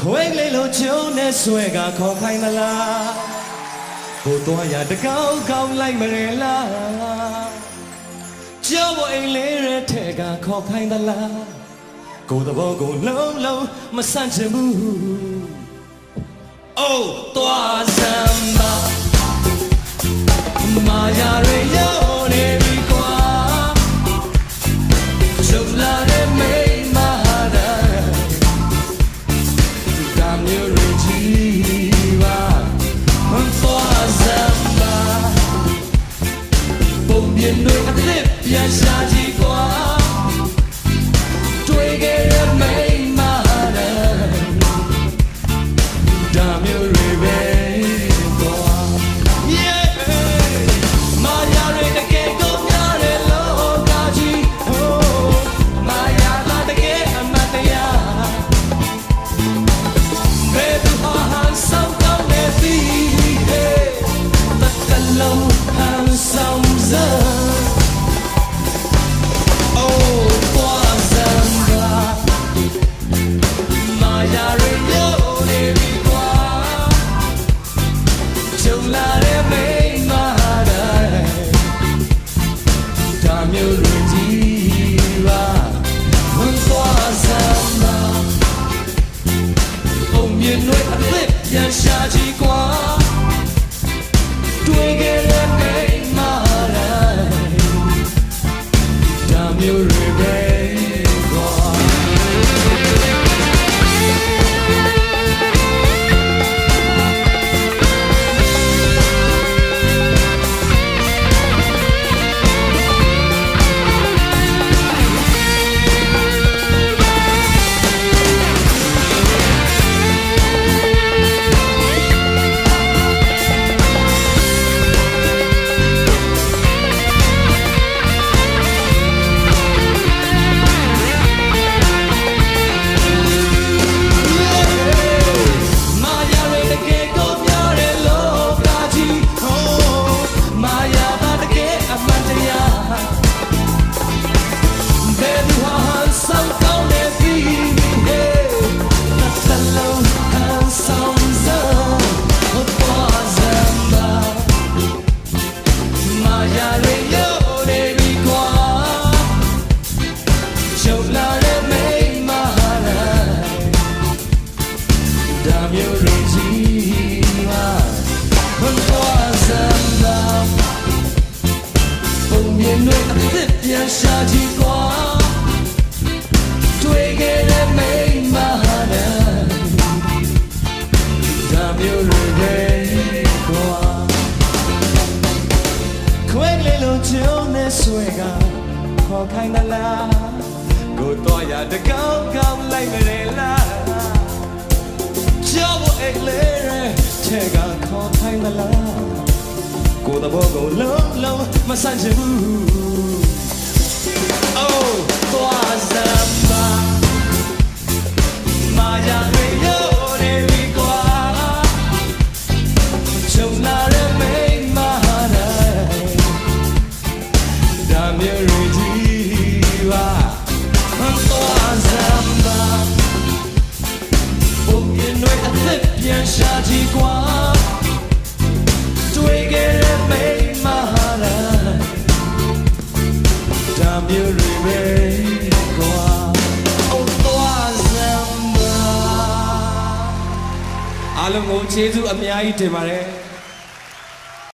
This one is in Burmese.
ခွေးလေးလိုချုံနဲ့ဆွဲကခေါ်ခိုင်းသလားကိုသွားရတကောက်ကောက်လိုက်မရဲလားကြောက်အိမ်လေးရဲ့ထဲကခေါ်ခိုင်းသလားကိုသဘောကိုလုံးလုံးမဆန့်ချင်ဘူးအိုးသွားစမ်းပါမာယာရရောက်နေပြီကွာချုပ်လာတဲ့မိမတဲ့ဒါမျိုးရကြီးပါသွားစမ်းပါပုံပြင်းတွေအစ်စ်ပြန်ရှာကြည့်ကွာတွေ့ခဲ့တဲ့မိမတဲ့ဒါမျိုးတွေပဲပြန်ရှာကြည့်ကွာတွေ့ခဲ့တဲ့မိမတိုင်းဒါမျိုးတွေပဲကွာပြန်ရှာကြည့်ကွာတွေ့ခဲ့တဲ့မိမနဲ့ဒါမျိုးတွေပဲကွာခွေးလေးလိုချုံနဲ့ဆွဲကခေါ်ခိုင်းသလားကိုတော့ရတကောက်ကောက်လိုက်မလဲလားကြောက်အိတ်လေးရဲ့ထဲကခေါ်ခိုင်းသလားကိုသဘောကိုလုံးလုံးမဆန့်ချင်ဘူးOh, Tuazamba, Maya Reyore Vigua, Chonare Meimana, Damir Rejiva, Tuazamba, Oginwe Atip Yan Shaji Gua, Twigere Meimana, Damirအားလုံးကိုကျေးဇူးအများကြီးတင်ပါတယ်